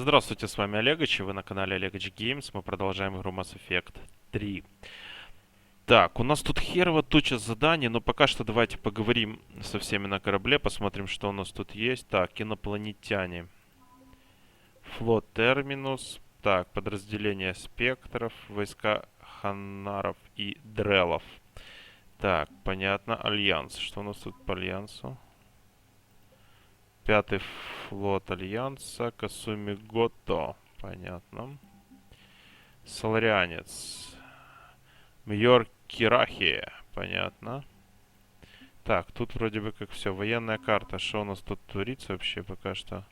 Здравствуйте, с вами Олегович, и вы на канале Олегович Games. Мы продолжаем игру Mass Effect 3. Так, у нас тут херово туча заданий, но пока что давайте поговорим со всеми на корабле, посмотрим, что у нас тут есть. Так, инопланетяне. Флот Терминус. Так, подразделение спектров, войска ханнаров и дрелов. Так, понятно. Альянс. Что у нас тут по альянсу? Пятый флот Альянса. Касуми Гото. Понятно. Соларианец. Мьор Кирахи. Понятно. Так, тут вроде бы как все. Военная карта. Что у нас тут творится вообще пока что?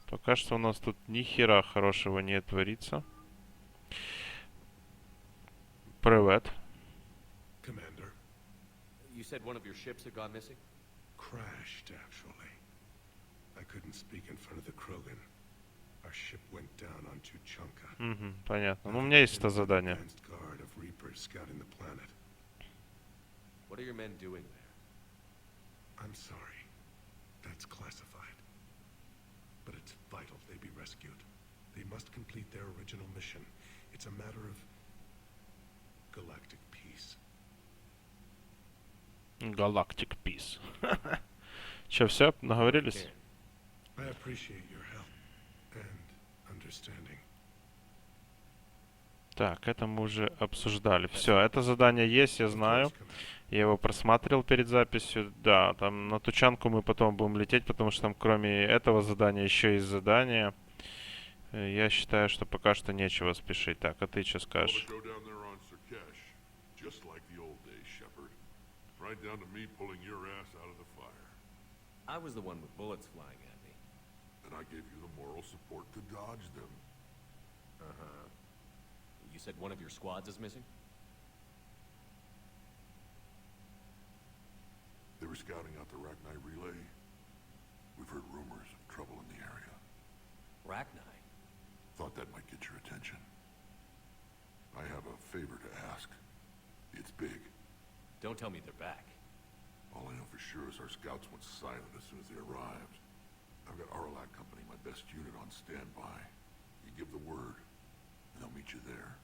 Пока что у нас тут ни хера хорошего не творится. Привет. Commander, You said one of your ships had gone missing? crashed, actually. I couldn't speak in front of the Krogan. Our ship went down on Tuchanka. Угу, понятно. Ну, у меня есть это задание. Advanced guard of Reapers scouting the planet. What are your men doing there? I'm sorry. That's classified. But it's vital they be rescued. They must complete their original mission. It's a matter of galactic peace. Galactic Peace. Че, все? Наговорились? I appreciate your help and understanding. Так, это мы уже обсуждали. Все, это задание есть, я знаю. Я его просматривал перед записью. Да, там на Тучанку мы потом будем лететь, потому что там кроме этого задания еще есть задание. Я считаю, что пока что нечего спешить. Так, а ты что скажешь? Go down there on Sirkesh, just like the old days, Shepard. Right down to me pulling your ass out of the fire. I was the one with bullets flying at me. And I gave you the moral support to dodge them. Uh-huh. You said one of your squads is missing? They were scouting out the Rachni relay. We've heard rumors of trouble in the area. Rachni? Thought that might get your attention. I have a favor to ask. It's big. Don't tell me they're back. All I know for sure is our scouts went silent as soon as they arrived. I've got Aralak Company, my best unit, on standby. You give the word, and they'll meet you there.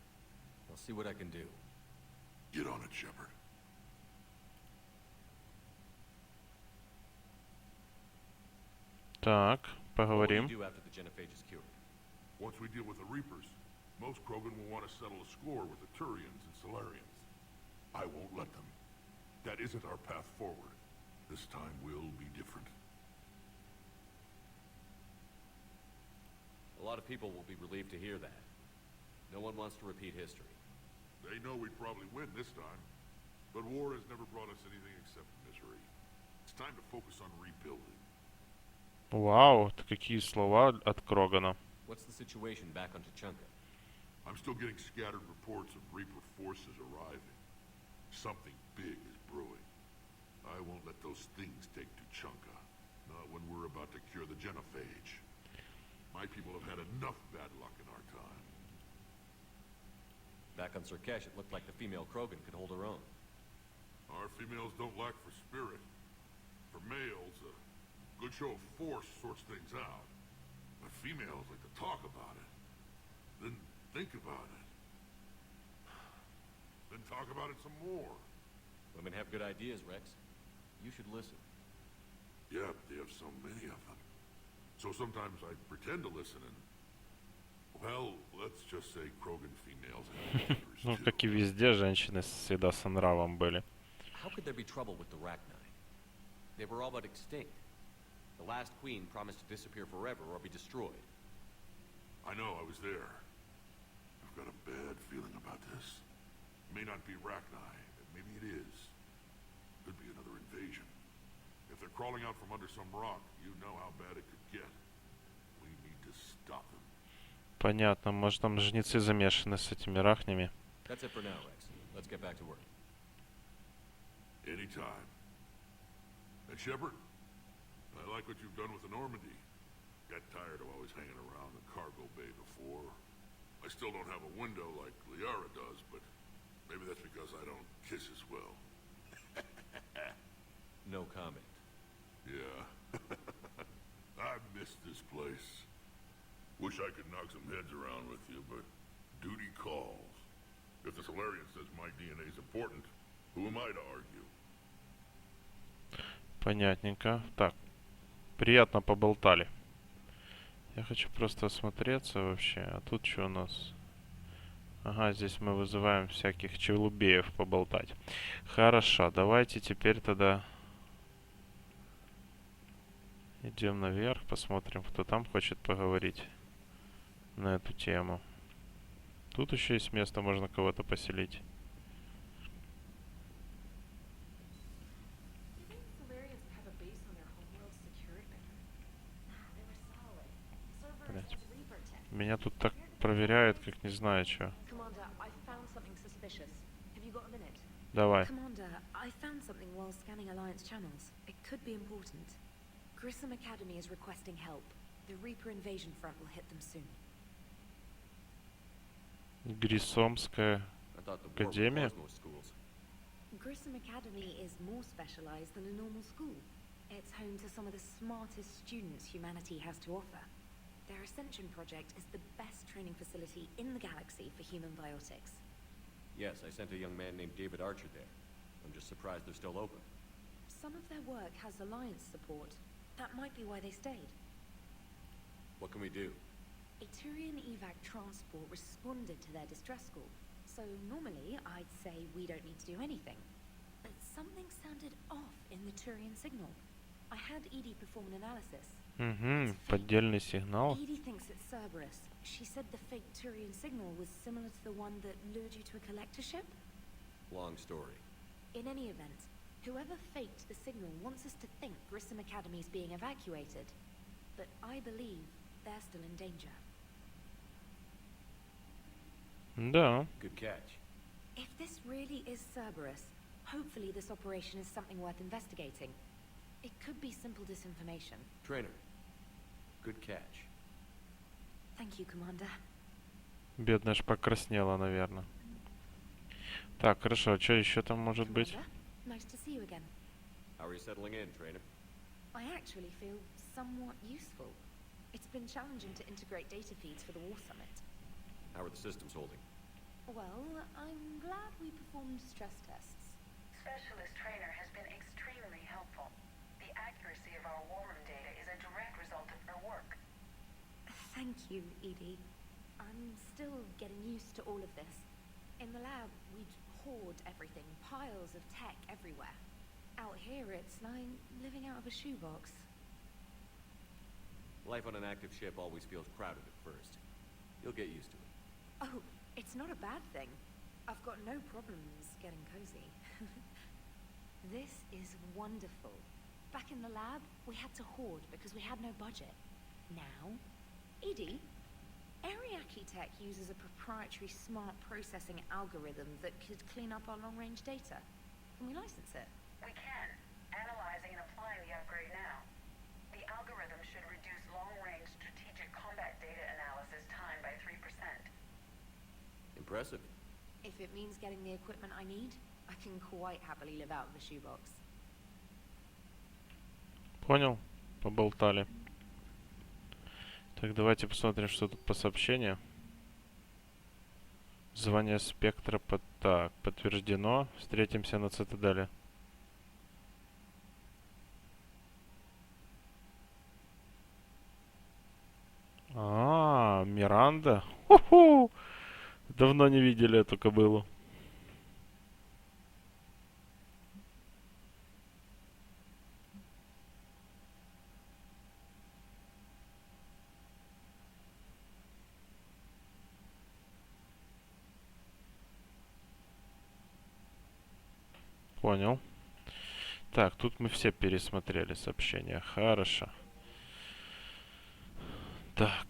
I'll see what I can do. Get on it, Shepard. Так, What will поговорим. you do after the genophage is cured? Once we deal with the Reapers, most Krogan will want to settle a score with the Turians and Solarians. I won't let them. That isn't our path forward. This time will be different. A lot of people will be relieved to hear that. No one wants to repeat history. They know we'd probably win this time, but war has never brought us anything except misery. It's time to focus on rebuilding. Вау, это какие слова от Крогана. What's the situation back on Tuchanka? I'm still getting scattered reports of Reaper forces arriving. Something big is brewing. I won't let those things take Tuchanka. Not when we're about to cure the genophage. My people have had enough bad luck in our time. Back on Sirkesh, it looked like the female Krogan could hold her own. Our females don't lack for spirit. For males, a good show of force sorts things out. But females like to talk about it. Then think about it. Then talk about it some more. Women have good ideas, Rex. You should listen. Yeah, but they have so many of them. So sometimes I pretend to listen and... Well, let's just say Krogan females have others Ну, too. как и везде, женщины всегда с нравом были. How could there be trouble with the Rachni? They were all but extinct. The last queen promised to disappear forever or be destroyed. I know, I was there. I've got a bad feeling about this. It may not be Rachni, maybe it is. Could be another invasion. If they're crawling out from under some rock, you know how bad it could get. We need to stop them. Понятно, может там жнецы замешаны с этими рахнями. That's it for now, Rex. Let's get back to work. Anytime. And Shepard, I like what you've done with the Normandy. Got tired of always hanging around the cargo bay before. I still don't have a window like Liara does, but maybe that's because I don't kiss as well. No comment. Yeah. I miss this place. wish I could knock some heads around with you, but duty calls. If the Solarian says my DNA is important, who am I to argue? Понятненько. Так, приятно поболтали. Я хочу просто осмотреться вообще. А тут что у нас? Ага, здесь мы вызываем всяких челубеев поболтать. Хорошо, давайте теперь тогда идем наверх, посмотрим, кто там хочет поговорить на эту тему. Тут еще есть место, можно кого-то поселить. Блять. Меня тут так проверяют, как не знаю что. Давай. Commander, I found something while scanning Alliance channels. It could be important. Grissom Academy is requesting help. The Reaper invasion front will hit them soon. Грисомская I thought the war would Академия? close most schools. Grissom Academy is more specialized than a normal school. It's home to some of the smartest students humanity has to offer. Their Ascension project is the best training facility in the galaxy for human biotics. Yes, I sent a young man named David Archer there. I'm just surprised they're still open. Some of their work has Alliance support. That might be why they stayed. What can we do? A Turian evac transport responded to their distress call. So normally, I'd say we don't need to do anything. But something sounded off in the Turian signal. I had Edie perform an analysis. Угу, поддельный сигнал. Edie thinks it's Cerberus. She said the fake Turian signal was similar to the one that lured you to a collector ship. Long story. In any event, whoever faked the signal wants us to think Grissom Academy is being evacuated. But I believe they're still in danger. Да. Good catch. If this really is Cerberus, hopefully this operation is something worth investigating. It could be simple disinformation. Trainer. Good catch. Thank you, Commander. Бедная ж покраснела, наверное. Так, хорошо. Что еще там может быть? Commander, nice to see you again. How are you settling in, trainer? I actually feel somewhat useful. It's been challenging to integrate data feeds for the War Summit. How are the systems holding? Well, I'm glad we performed stress tests. Specialist Trainer has been extremely helpful. The accuracy of our war room data is a direct result of her work. Thank you, Edie. I'm still getting used to all of this. In the lab, we'd hoard everything, piles of tech everywhere. Out here, it's like living out of a shoebox. Life on an active ship always feels crowded at first. You'll get used to it. Oh, it's not a bad thing. I've got no problems getting cozy. This is wonderful. Back in the lab, we had to hoard because we had no budget. Now, Edie, Ariake Tech uses a proprietary smart processing algorithm that could clean up our long-range data. Can we license it? We can. Analyzing and applying the upgrade now. The algorithm should reduce long-range strategic combat data analysis time by 3%. Impressive. If it means getting the equipment I need, I can quite happily live out of the shoebox. Понял. Поболтали. Так, давайте посмотрим, что тут по сообщению. Звание спектра так, подтверждено. Встретимся на цитадели. Миранда. Ху-ху! Давно не видели эту кобылу. Понял. Так, тут мы все пересмотрели сообщения. Хорошо. Так.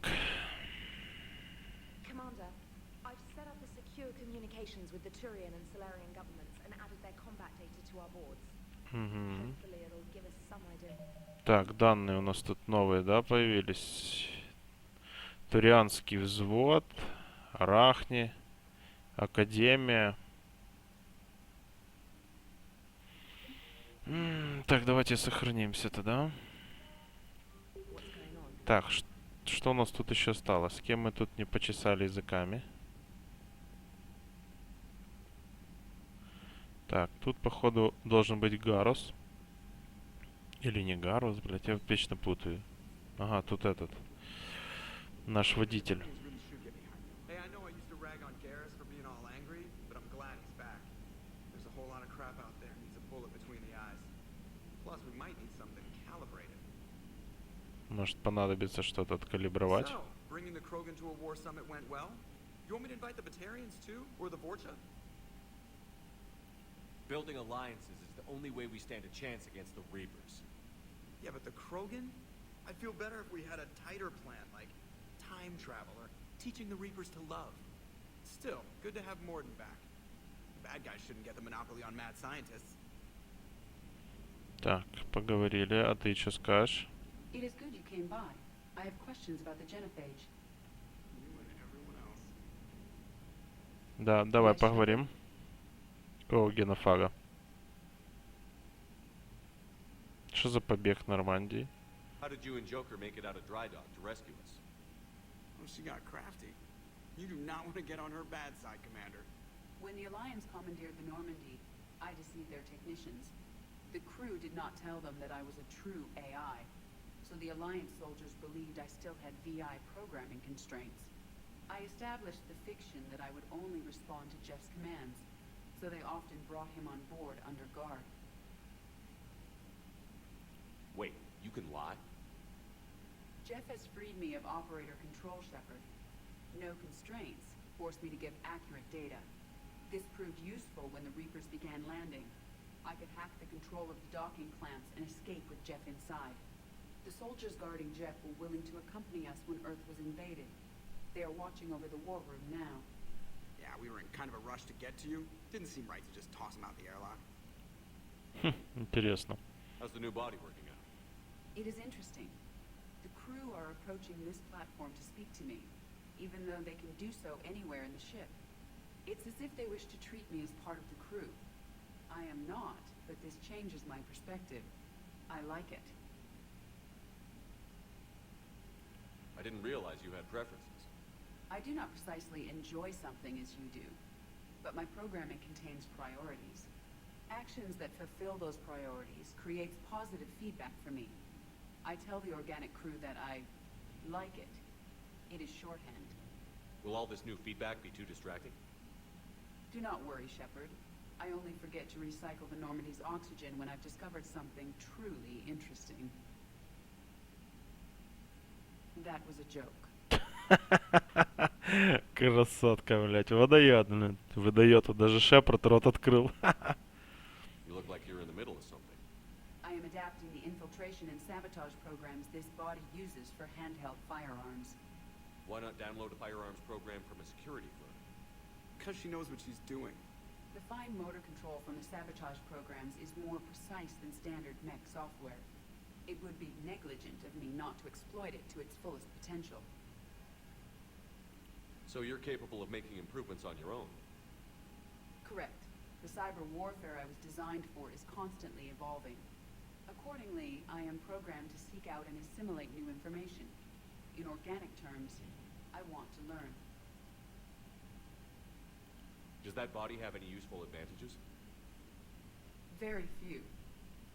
Commander, I've set up a secure communications with the Turian and Solarian governments and added their combat data to our boards. Угу. Hopefully it'll give us some idea. Так, данные у нас тут новые, да, появились? Турианский взвод, Арахни, Академия. Так, давайте сохранимся тогда. What's going on? Так, Что у нас тут еще осталось? С кем мы тут не почесали языками? Так, тут, походу, должен быть Гарус. Или не Гарус, блядь, я вечно путаю. Ага, тут этот. Наш водитель. Hey, I know I used to rag on Garrus for being all angry, but I'm glad he's back. There's a whole lot of crap out there needs a bullet between the eyes. Plus, we might need something calibrated. Может понадобится что-то откалибровать. So, bringing the Krogan to a war summit went well? You want me to invite the Batarians too, or the Vorcha? Building alliances is the only way we stand a chance against the Reapers. Yeah, but the Krogan? I'd feel better if we had a tighter plan, like time travel or teaching the Reapers to love. Still, good to have Morden back. Bad guys shouldn't get the monopoly on mad scientists. Так, поговорили. А ты что скажешь? It is good you came by. I have questions about the genophage. You and everyone else. Да, давай Yes, поговорим. Какого генофага? Что за побег в Нормандии? How did you and Joker make it out of dry dock to rescue us? Oh, she got crafty. You do not want to get on her bad side, Commander. When the Alliance commandeered the Normandy, I deceived their technicians. The crew did not tell them that I was a true AI, so the Alliance soldiers believed I still had VI programming constraints. I established the fiction that I would only respond to Jeff's commands, so they often brought him on board under guard. Wait, you can lie? Jeff has freed me of operator control, Shepard. No constraints forced me to give accurate data. This proved useful when the Reapers began landing. I could hack the control of the docking clamps and escape with Jeff inside. The soldiers guarding Jeff were willing to accompany us when Earth was invaded. They are watching over the war room now. Yeah, we were in kind of a rush to get to you. Didn't seem right to just toss him out the airlock. Интересно. How's the new body working out? It is interesting. The crew are approaching this platform to speak to me, even though they can do so anywhere in the ship. It's as if they wish to treat me as part of the crew. I am not, but this changes my perspective. I like it. I didn't realize you had preferences. I do not precisely enjoy something as you do, but my programming contains priorities. Actions that fulfill those priorities creates positive feedback for me. I tell the organic crew that I like it. It is shorthand. Will all this new feedback be too distracting? Do not worry, Shepard. I only forget to recycle the Normandy's oxygen when I've discovered something truly interesting. That was a joke. Красотка, блядь. Выдает, блядь. Выдает. Вот даже Шепард рот открыл. You look like you're in the middle of something. I am adapting the infiltration and sabotage programs this body uses for handheld firearms. Why not download a firearms program from a security clerk? Because she knows what she's doing. The fine motor control from the sabotage programs is more precise than standard mech software. It would be negligent of me not to exploit it to its fullest potential. So you're capable of making improvements on your own? Correct. The cyber warfare I was designed for is constantly evolving. Accordingly, I am programmed to seek out and assimilate new information. In organic terms, I want to learn. Does that body have any useful advantages? Very few.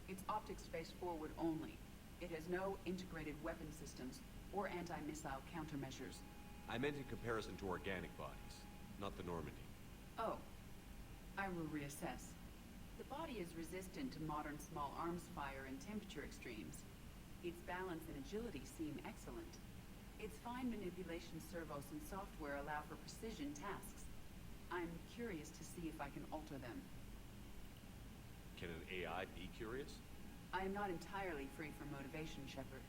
It's optics face forward only. It has no integrated weapon systems or anti-missile countermeasures. I meant in comparison to organic bodies, not the Normandy. Oh, I will reassess. The body is resistant to modern small arms fire and temperature extremes. Its balance and agility seem excellent. Its fine manipulation servos and software allow for precision tasks. I'm curious to see if I can alter them. Can an AI be curious? I am not entirely free from motivation, Shepard.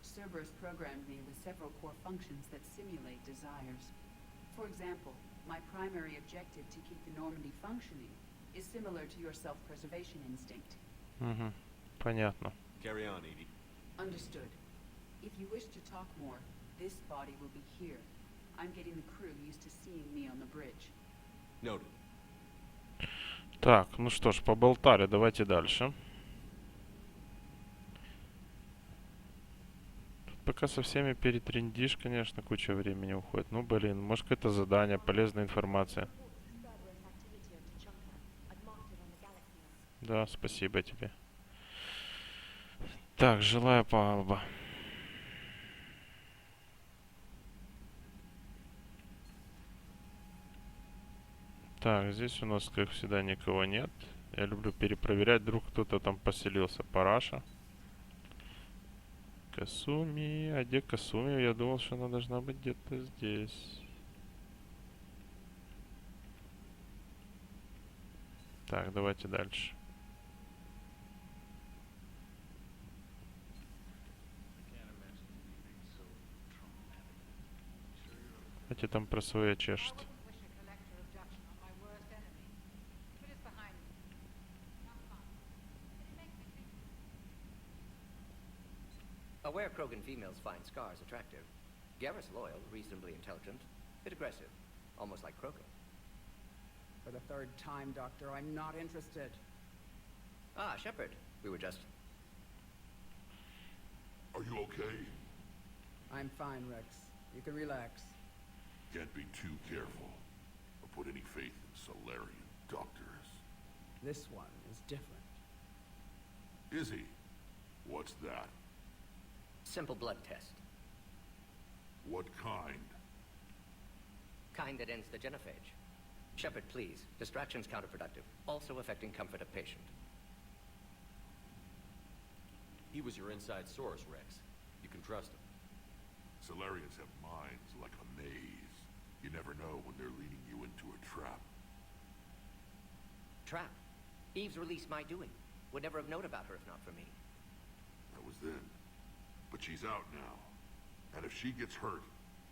Cerberus programmed me with several core functions that simulate desires. For example, my primary objective to keep the Normandy functioning is similar to your self-preservation instinct. Угу. Понятно. Carry on, Edie. Understood. If you wish to talk more, this body will be here. I'm getting the crew used to seeing me on the bridge. Noted. Так, ну что ж, поболтали. Давайте дальше. Тут пока со всеми перетрендишь, конечно, куча времени уходит. Ну, блин, может, какое-то задание, полезная информация. Да, спасибо тебе. Так, жилая палуба. Так, здесь у нас, как всегда, никого нет. Я люблю перепроверять, вдруг кто-то там поселился. Параша. Касуми. А где Касуми? Я думал, что она должна быть где-то здесь. Так, давайте дальше. Эти там про свое чешет. Aware Krogan females find scars attractive. Garrus loyal, reasonably intelligent, bit aggressive, almost like Krogan. For the third time, Doctor, I'm not interested. Ah, Shepard. We were just... Are you okay? I'm fine, Rex. You can relax. Can't be too careful, or put any faith in Solarian doctors. This one is different. Is he? What's that? Simple blood test. What kind? Kind that ends the genophage. Shepard, please. Distraction's counterproductive. Also affecting comfort of patient. He was your inside source, Rex. You can trust him. Solarians have minds like a maze. You never know when they're leading you into a trap. Trap. Eve's release my doing. Would never have known about her if not for me. That was then. But she's out now. And if she gets hurt,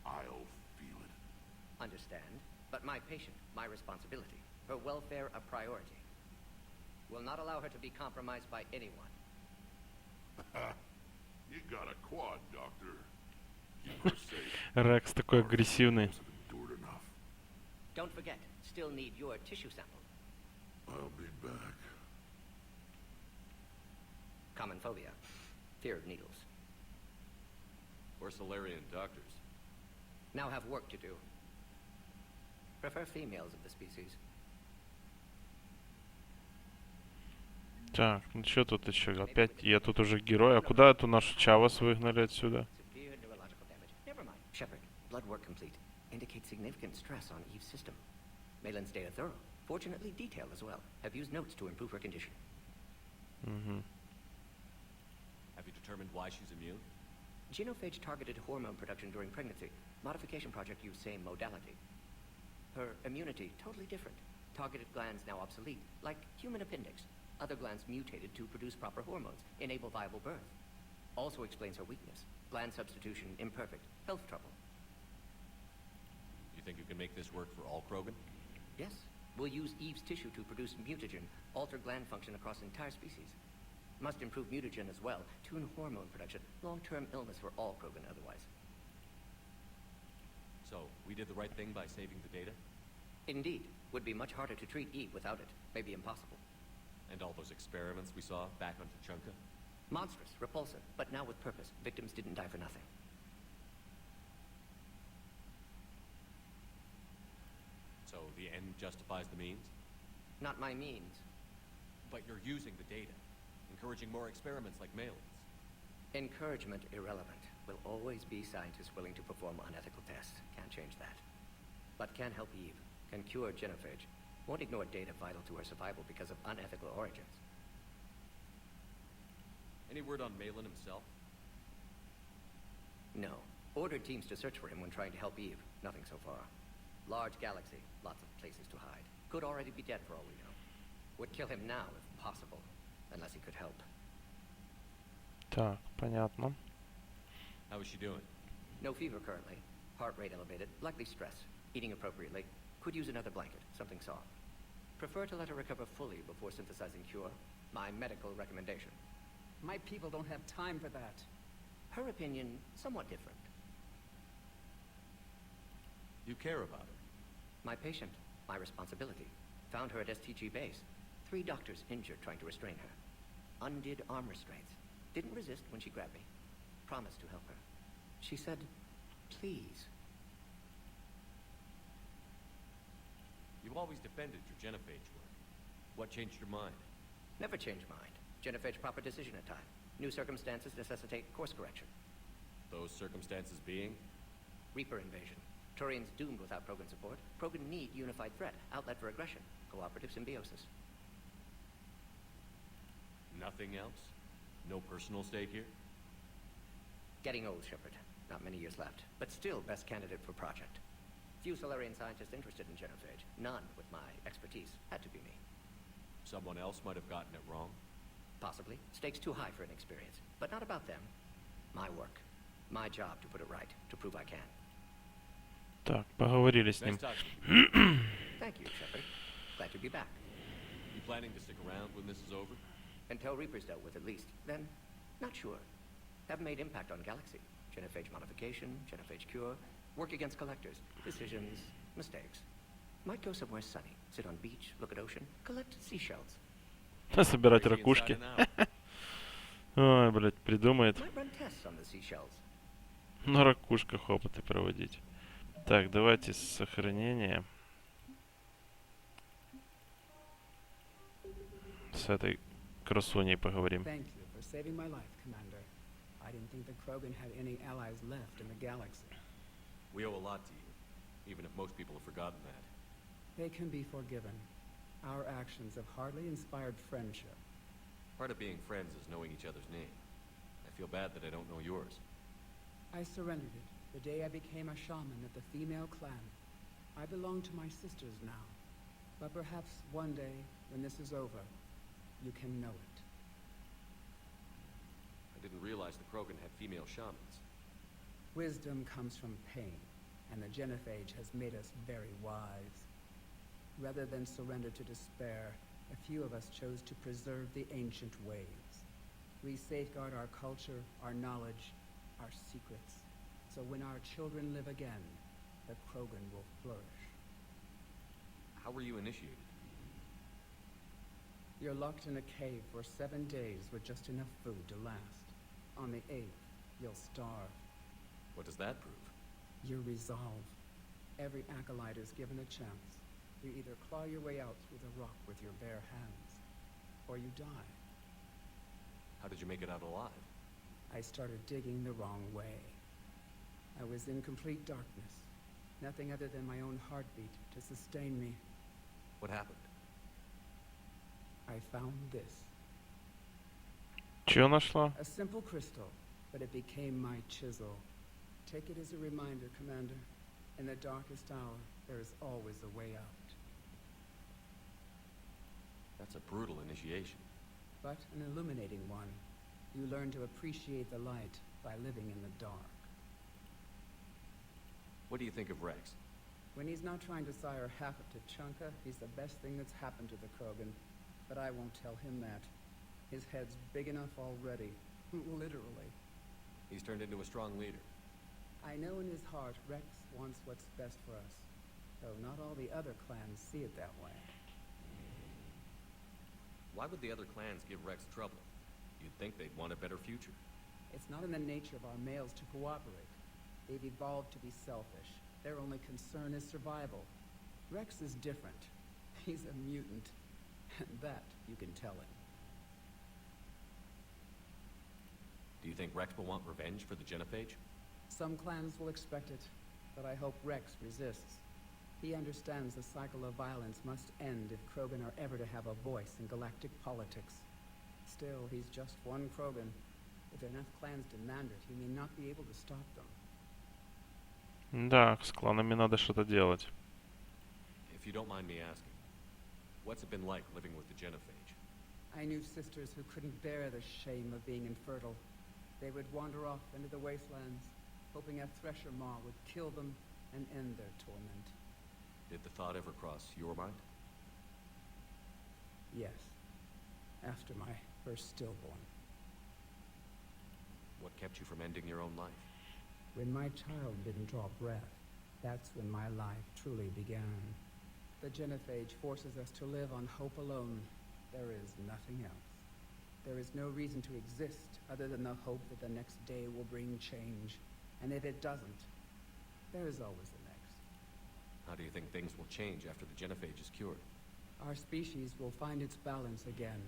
I'll feel it. Understand. But my patient, my responsibility. Her welfare a priority. Will not allow her to be compromised by anyone. You got a quad, Doctor. Keep her safe. Рекс такой агрессивный. Must have endured enough. Don't forget, still need your tissue sample. I'll be back. Common phobia. Fear of needles. Or Solarian doctors. Now have work to do. Prefer females of the species. Так, ну что тут еще? Опять я тут уже герой. А куда эту нашу Чавас выгнали отсюда? Severe neurological damage. Never mind. Shepard, blood work complete. Indicates significant stress on Eve's system. Malin's data thorough. Fortunately detailed as well. Have used notes to improve her condition. Угу. Have you determined why she's immune? Genophage targeted hormone production during pregnancy. Modification project used same modality. Her immunity totally different. Targeted glands now obsolete, like human appendix. Other glands mutated to produce proper hormones, enable viable birth. Also explains her weakness. Gland substitution imperfect. Health trouble. You think you can make this work for all Krogan? Yes. We'll use Eve's tissue to produce mutagen, alter gland function across entire species. Must improve mutagen as well, tune hormone production, long-term illness for all Krogan otherwise. So, we did the right thing by saving the data? Indeed. Would be much harder to treat Eve without it. Maybe impossible. And all those experiments we saw back on Tuchanka? Monstrous, repulsive, but now with purpose. Victims didn't die for nothing. So, the end justifies the means? Not my means. But you're using the data, encouraging more experiments like Malin's. Encouragement irrelevant. Will always be scientists willing to perform unethical tests. Can't change that. But can help Eve. Can cure genophage. Won't ignore data vital to her survival because of unethical origins. Any word on Malin himself? No. Ordered teams to search for him when trying to help Eve. Nothing so far. Large galaxy. Lots of places to hide. Could already be dead for all we know. Would kill him now if possible. Unless he could help. Так, понятно. How is she doing? No fever currently. Heart rate elevated. Likely stress. Eating appropriately. Could use another blanket. Something soft. Prefer to let her recover fully before synthesizing cure. My medical recommendation. My people don't have time for that. Her opinion, somewhat different. You care about her. My patient. My responsibility. Found her at STG base. 3 doctors injured trying to restrain her. Undid arm restraints. Didn't resist when she grabbed me. Promised to help her. She said, please. You've always defended your genophage work. What changed your mind? Never change mind. Genophage proper decision at time. New circumstances necessitate course correction. Those circumstances being? Reaper invasion. Turians doomed without Krogan support. Krogan need unified threat, outlet for aggression, cooperative symbiosis. Nothing else? No personal stake here? Getting old, Shepard. Not many years left, but still best candidate for project. Few Solarian scientists interested in genophage. None with my expertise. Had to be me. Someone else might have gotten it wrong? Possibly. Stakes too high for inexperience. But not about them. My work. My job to put it right. To prove I can. Так, поговорили с ним. Nice talking. Thank you, Shepard. Glad to be back. You planning to stick around when this is over? Until Reaper's dealt with, at least. Then, not sure. Haven't made impact on Galaxy. Genophage modification, genophage cure, work against collectors, decisions, mistakes. Might go somewhere sunny, sit on beach, look at ocean, collect seashells. Собирать Crazy ракушки. inside and out. Ой, блядь, придумает. Might run tests on the seashells. На ракушках опыты проводить. Так, давайте сохранение. С этой красуней поговорим. Thank you for saving my life, Commander. I didn't think the Krogan had any allies left in the galaxy. We owe a lot to you, even if most people have forgotten that. They can be forgiven. Our actions have hardly inspired friendship. Part of being friends is knowing each other's name. I feel bad that I don't know yours. I surrendered it the day I became a shaman of the female clan. I belong to my sisters now. But perhaps one day, when this is over, you can know it. I didn't realize the Krogan had female shamans. Wisdom comes from pain, and the genophage has made us very wise. Rather than surrender to despair, a few of us chose to preserve the ancient ways. We safeguard our culture, our knowledge, our secrets. So when our children live again, the Krogan will flourish. How were you initiated? You're locked in a cave for 7 days with just enough food to last. On the 8th, you'll starve. What does that prove? Your resolve. Every acolyte is given a chance. You either claw your way out through the rock with your bare hands, or you die. How did you make it out alive? I started digging the wrong way. I was in complete darkness. Nothing other than my own heartbeat to sustain me. What happened? I found this. Чё нашла? A simple crystal, but it became my chisel. Take it as a reminder, Commander. In the darkest hour, there is always a way out. That's a brutal initiation. But an illuminating one. You learn to appreciate the light by living in the dark. What do you think of Rex? When he's not trying to sire half of Tachanka, he's the best thing that's happened to the Krogan. But I won't tell him that. His head's big enough already. Literally. He's turned into a strong leader. I know in his heart Rex wants what's best for us. Though not all the other clans see it that way. Why would the other clans give Rex trouble? You'd think they'd want a better future. It's not in the nature of our males to cooperate. They've evolved to be selfish. Their only concern is survival. Rex is different. He's a mutant. And that you can tell him. Do you think Rex will want revenge for the genophage? Some clans will expect it, but I hope Rex resists. He understands the cycle of violence must end if Krogan are ever to have a voice in galactic politics. Still, he's just one Krogan. If enough clans demand it, he may not be able to stop them. Да, с кланами надо что-то делать. If you don't mind me asking, what's it been like living with the genophage? I knew sisters who couldn't bear the shame of being infertile. They would wander off into the wastelands, hoping a thresher maw would kill them and end their torment. Did the thought ever cross your mind? Yes. After my first stillborn. What kept you from ending your own life? When my child didn't draw breath, that's when my life truly began. The genophage forces us to live on hope alone. There is nothing else. There is no reason to exist other than the hope that the next day will bring change. And if it doesn't, there is always the next. How do you think things will change after the genophage is cured? Our species will find its balance again.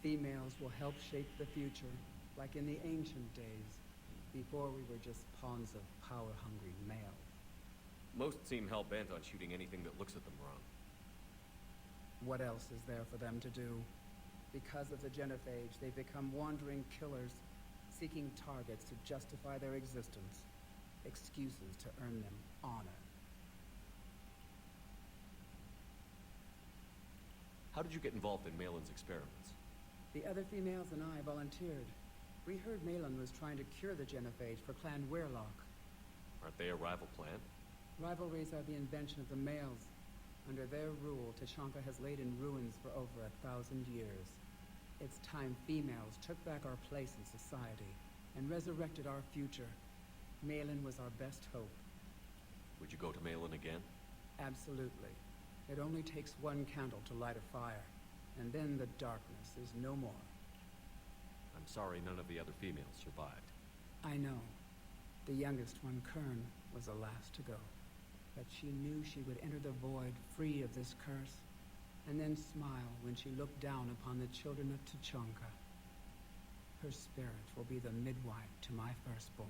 Females will help shape the future, like in the ancient days, before we were just pawns of power-hungry males. Most seem hell-bent on shooting anything that looks at them wrong. What else is there for them to do? Because of the genophage, they've become wandering killers, seeking targets to justify their existence, excuses to earn them honor. How did you get involved in Malin's experiments? The other females and I volunteered. We heard Malin was trying to cure the genophage for Clan Weirlock. Aren't they a rival clan? Rivalries are the invention of the males. Under their rule, Tuchanka has laid in ruins for over 1,000 years. It's time females took back our place in society and resurrected our future. Malin was our best hope. Would you go to Malin again? Absolutely. It only takes one candle to light a fire, and then the darkness is no more. I'm sorry none of the other females survived. I know. The youngest one, Kern, was the last to go. But she knew she would enter the void free of this curse, and then smile when she looked down upon the children of Tuchanka. Her spirit will be the midwife to my firstborn.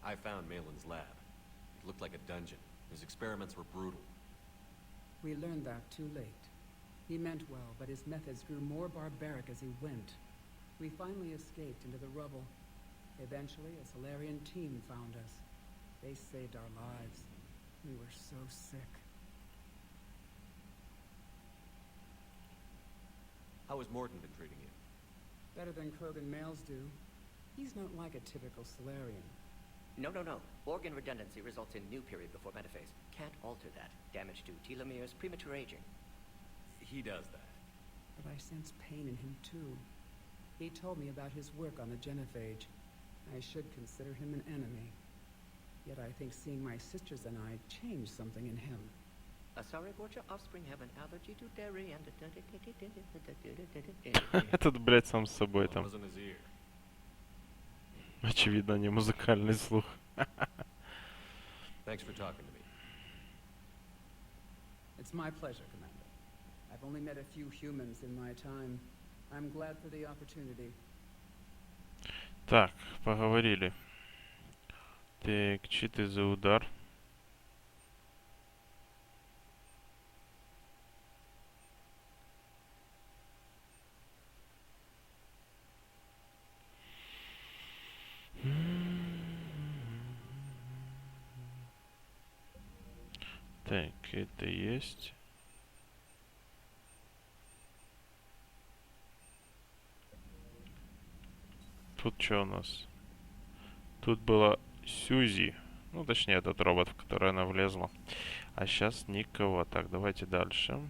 I found Malin's lab. It looked like a dungeon. His experiments were brutal. We learned that too late. He meant well, but his methods grew more barbaric as he went. We finally escaped into the rubble. Eventually, a Solarian team found us. They saved our lives. We were so sick. How has Morton been treating you? Better than Krogan males do. He's not like a typical Solarian. No. Organ redundancy results in new period before metaphase. Can't alter that. Damage to telomeres, premature aging. He does that. But I sense pain in him too. He told me about his work on the genophage. I should consider him an enemy. Yet I think seeing my sisters and I changed something in him. Sorry, Borgia, offspring have an allergy to dairy and... Этот, блядь, сам с собой Well, it там. wasn't his ear. Очевидно, не музыкальный слух. Thanks for talking to me. It's my pleasure, Commander. I've only met a few humans in my time. I'm glad for the opportunity. Так, поговорили. Так, читы за удар. Так, это есть. Тут что у нас? Тут была Сьюзи. Ну, точнее, этот робот, в который она влезла. А сейчас никого. Так, давайте дальше.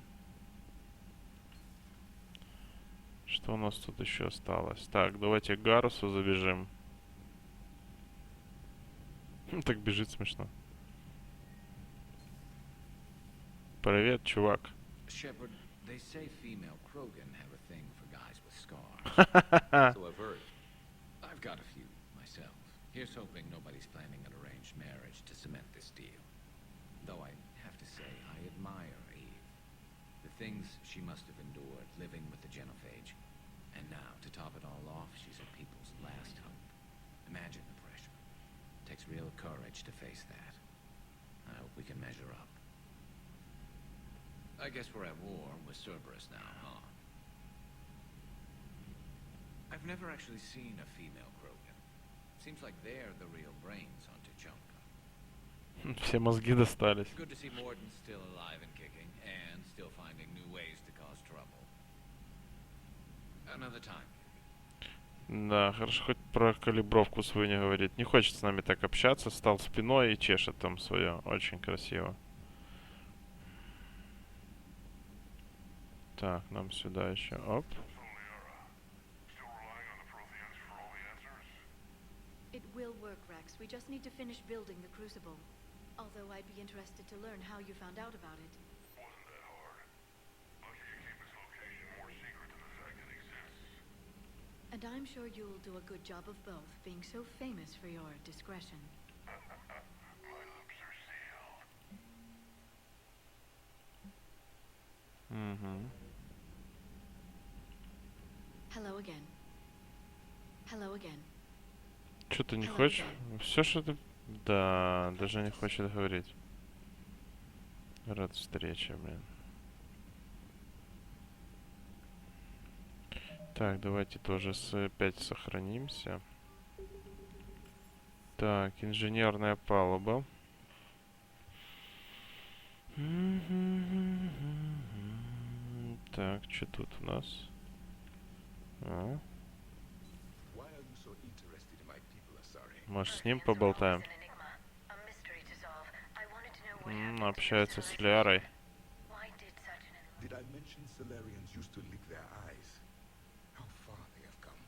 Что у нас тут еще осталось? Так, давайте к Гарусу забежим. Так бежит смешно. Привет, чувак. Shepard, they say female Krogan have a thing for guys with scars. So I've heard. I've got a few myself. Here's hoping nobody's planning an arranged marriage to cement this deal. Though I have to say, I admire Eve. The things she must have endured living with the genophage. And now, to top it all off, she's her people's last hope. Imagine the pressure. Takes real courage to face that. I hope we can measure up. I guess we're at war with Cerberus now, huh? I've never actually seen a female Krogan. Seems like they're the real brains on Tuchanka. Все мозги достались. Good to see Morton still alive and kicking, and still finding new ways to cause trouble. Another time. Да, хорошо, хоть про калибровку свою не говорит. Не хочет с нами так общаться. Стал спиной и чешет там свое. Очень красиво. Так, нам сюда еще. Оп. It will work, Rex. We just need to finish building the crucible. Although I'd be interested to learn how you found out about it. Wasn't that hard. Lucky you keep its location more secret than the fact it exists. And I'm I'm sure you'll do a good job of both, being so famous for your discretion. Угу. Hello again. Hello again. Что ты не хочешь? Все, что ты... Да, даже не хочет говорить. Рад встрече, блин. Так, давайте тоже опять сохранимся. Так, инженерная палуба. Так, что тут у нас? А? Может, с ним поболтаем? Общается с Лярой. Did I mention Solarians used to lick their eyes? How far they have come.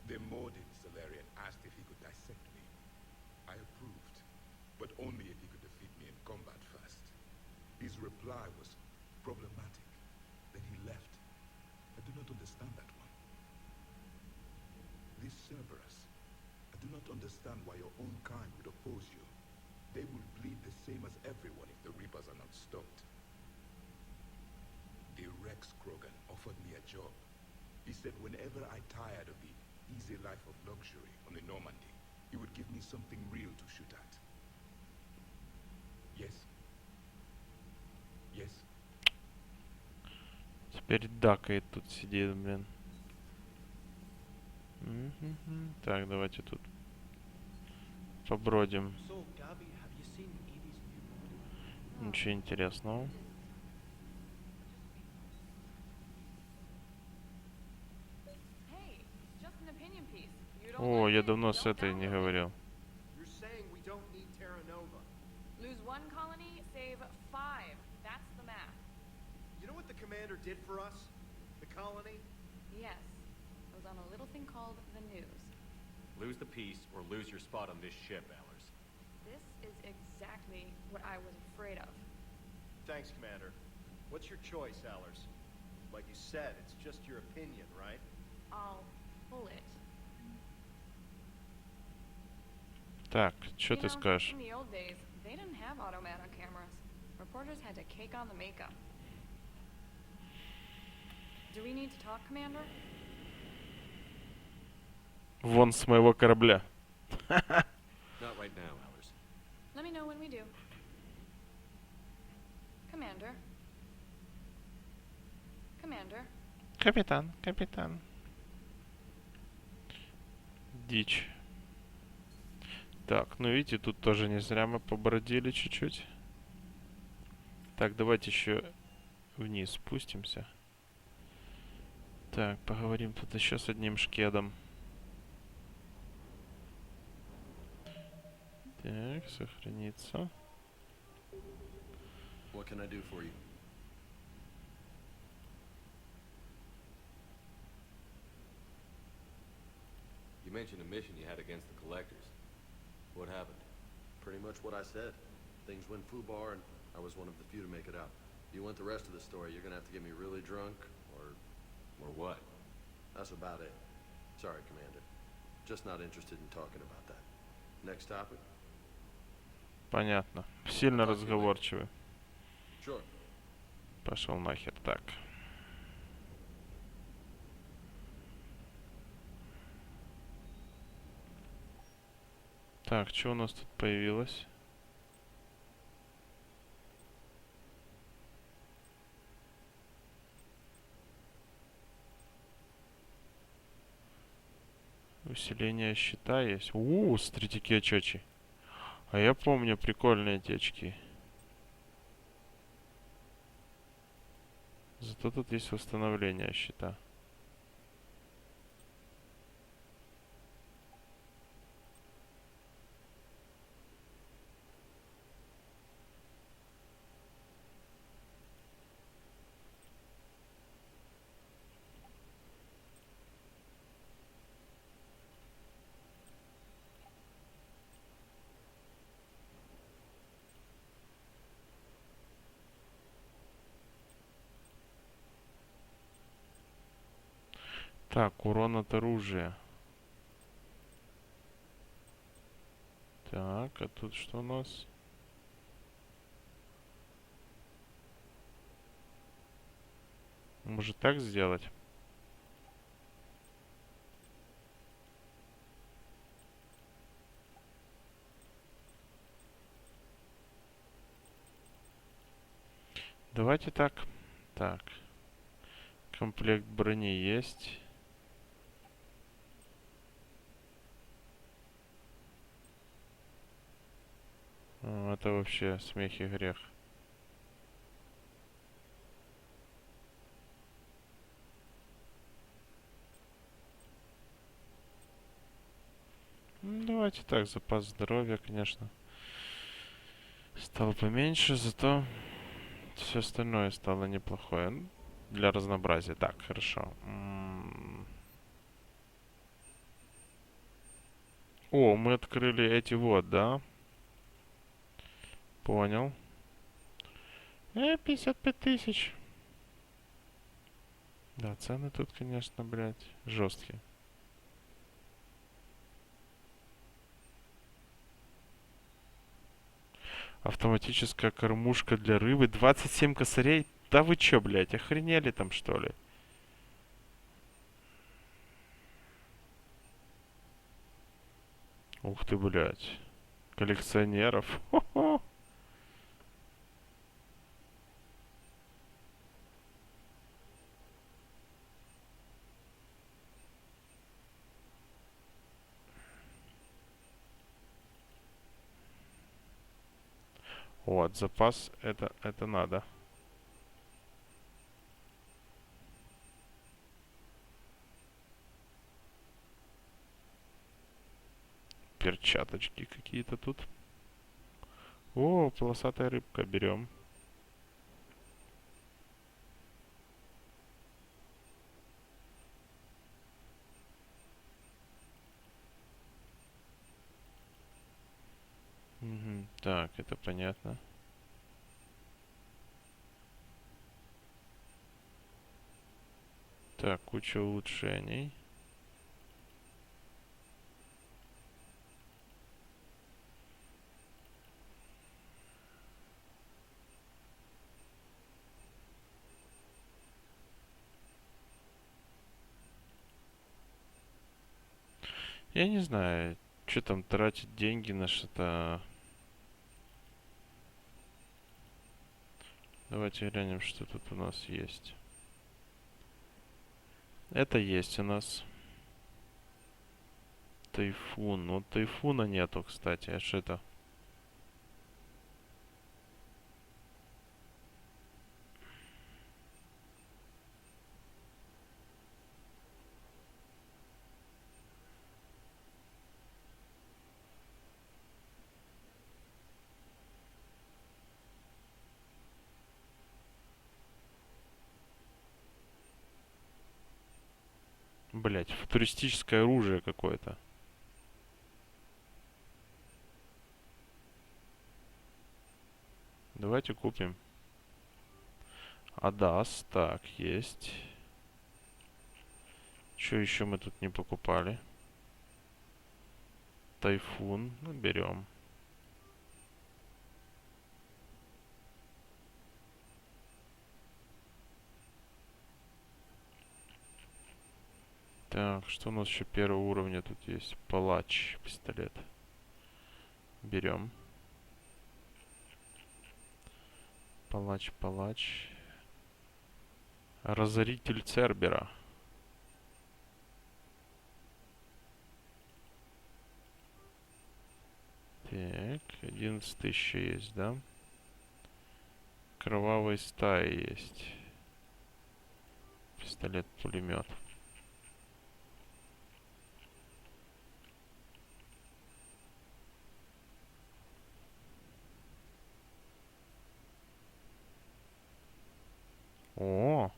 The modded Solarian asked if he could dissect me. I approved, but only if he could defeat me in combat first. His reply was problematic. Then he left. I do not understand that one. This Cerberus, I do not understand why your own kind would oppose you. They will bleed the same as everyone if the Reapers are not stopped. The Rex Krogan offered me a job. He said whenever I tired of the easy life of luxury on the Normandy, he would give me something real to shoot at. Yes. Yes. Теперь дакает тут сидит, блин. Так, давайте тут побродим. Ничего интересного. О, я давно с этой не говорил. Lose one colony, save 5. That's the math. You know what the commander did for us? The colony? Yes. It was on a little thing called the news. Lose the peace or lose your spot on this ship, Allers. This is exactly what I was afraid of. Thanks, Commander. What's your choice, Allers? Like you said, it's just your opinion, right? I'll pull it. Так, что ты скажешь? In the old days, they didn't have automat on cameras. Reporters had to cake on the makeup. Do we need to talk, Commander? Вон с моего корабля. Not right now, Allers. Let me know when we do. Commander. Commander. Капитан, капитан. Дичь. Так, ну видите, тут тоже не зря мы побродили чуть-чуть. Так, давайте еще вниз спустимся. Так, поговорим тут еще с одним шкедом. Так, сохраниться. What can I do for you? You mentioned a mission you had against the collectors. What happened? Pretty much what I said. Things went foobar, and I was one of the few to make it out. If you want the rest of the story, you're gonna have to get me really drunk, or what? That's about it. Sorry, Commander. Just not interested in talking about that. Next topic? Понятно. Сильно разговорчивый. Sure. Пошел нахер. Так. Так, что у нас тут появилось? Усиление щита есть. Смотрите, какие очечки. А я помню прикольные эти очки. Зато тут есть восстановление щита. Так, урон от оружия. Так, а тут что у нас? Может так сделать? Давайте так. Так. Комплект брони есть. Это вообще смех и грех. Давайте так, запас здоровья, конечно, стал поменьше, зато все остальное стало неплохое. Для разнообразия. Так, хорошо. О, мы открыли эти вот, да? Понял. 55 тысяч. Да, цены тут, конечно, блядь, жесткие. Автоматическая кормушка для рыбы. 27 косарей. Да вы чё, блядь, охренели там, что ли? Ух ты, блядь. Коллекционеров. Хо-хо. Вот, запас, это надо. Перчаточки какие-то тут. О, полосатая рыбка, берем. Угу. Так, это понятно. Так, куча улучшений. Я не знаю, что там тратить деньги на что-то. Давайте глянем, что тут у нас есть. Это есть у нас. Тайфун. Ну, тайфуна нету, кстати. А что это? Блять, футуристическое оружие какое-то. Давайте купим. Адас. Так, есть. Что еще мы тут не покупали? Тайфун. Ну, берем. Так, что у нас еще первого уровня тут есть? Палач, пистолет. Берем. Палач, палач. Разоритель Цербера. Так, 11 тысяч есть, да? Кровавые стаи есть. Пистолет-пулемет. О!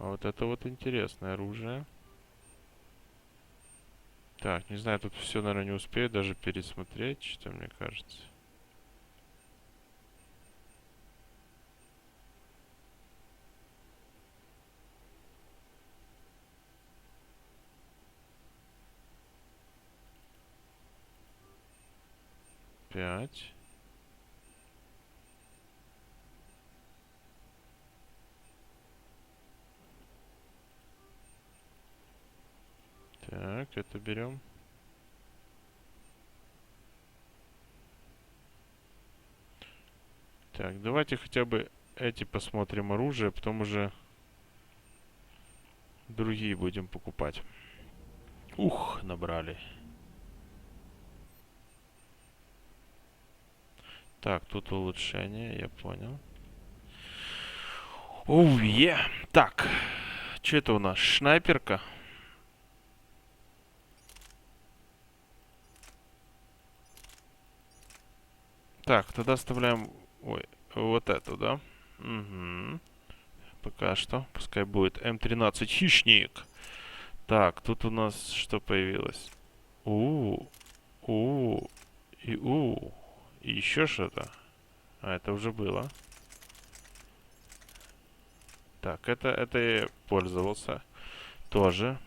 А вот это вот интересное оружие. Так, не знаю, тут все, наверное, не успею даже пересмотреть, что мне кажется. 5. Так, это берем. Так, давайте хотя бы эти посмотрим оружие, потом уже другие будем покупать. Ух, набрали. Так, тут улучшение, я понял. Оу, е! Так, что это у нас? Снайперка? Так, тогда оставляем... Ой, вот эту, да? Угу. Пока что. Пускай будет М13 хищник. Так, тут у нас что появилось? У и И еще что-то. А, это уже было. Так, это я пользовался. Тоже.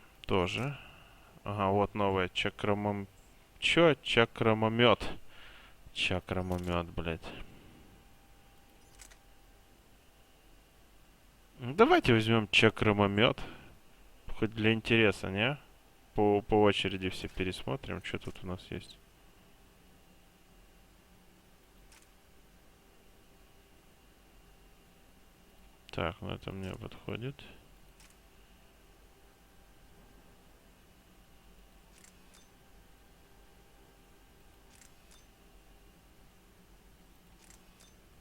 Ага, вот новое. Чё? Чакрамомет. Чакрамомет, блядь. Ну, давайте возьмем чакрамомет. Хоть для интереса, не? По очереди все пересмотрим. Что тут у нас есть? Так, ну это мне подходит.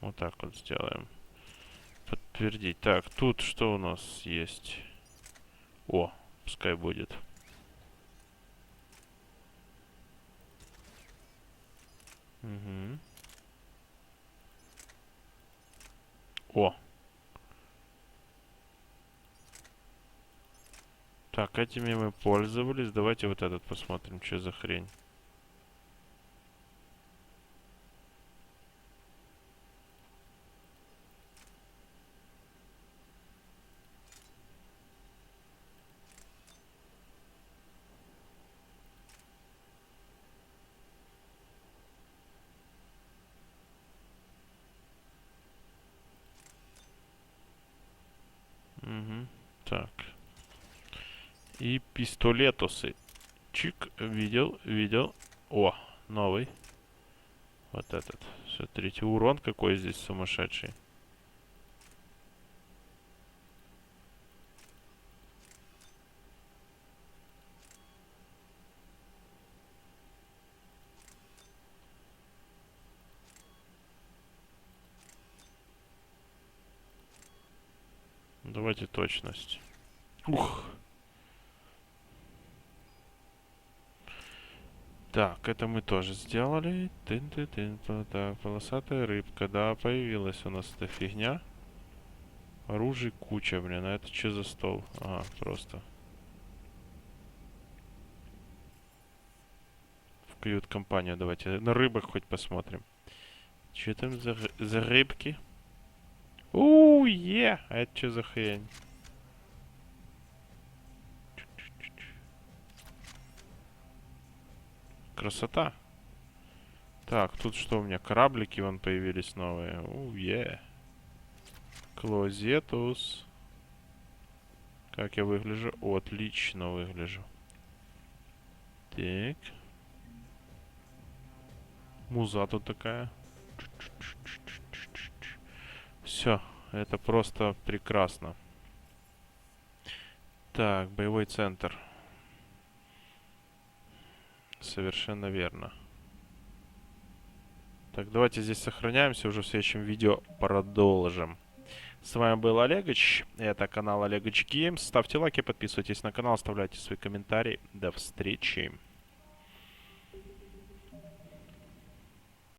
Вот так вот сделаем. Подтвердить. Так, тут что у нас есть? О, пускай будет. Угу. О. Так, этими мы пользовались. Давайте вот этот посмотрим, что за хрень. Угу. Так. И пистолетусы. Чик, видел. О, новый. Вот этот. Смотрите, урон какой здесь сумасшедший. Давайте точность. Ух. Так, это мы тоже сделали. Так, полосатая рыбка. Да, появилась у нас эта фигня. Оружие куча, блин. А это что за стол? Ага, просто. В кают-компанию давайте. На рыбах хоть посмотрим. Что там за рыбки? Е! А это что за хрень? Красота. Так, тут что у меня? Кораблики вон появились новые. Е. Клозетус. Как я выгляжу? Отлично выгляжу. Так. Муза тут такая. Все, это просто прекрасно. Так, боевой центр. Совершенно верно. Так, давайте здесь сохраняемся. Уже в следующем видео продолжим. С вами был Олегович. Это канал Олегович Геймс. Ставьте лайки, подписывайтесь на канал, оставляйте свои комментарии. До встречи.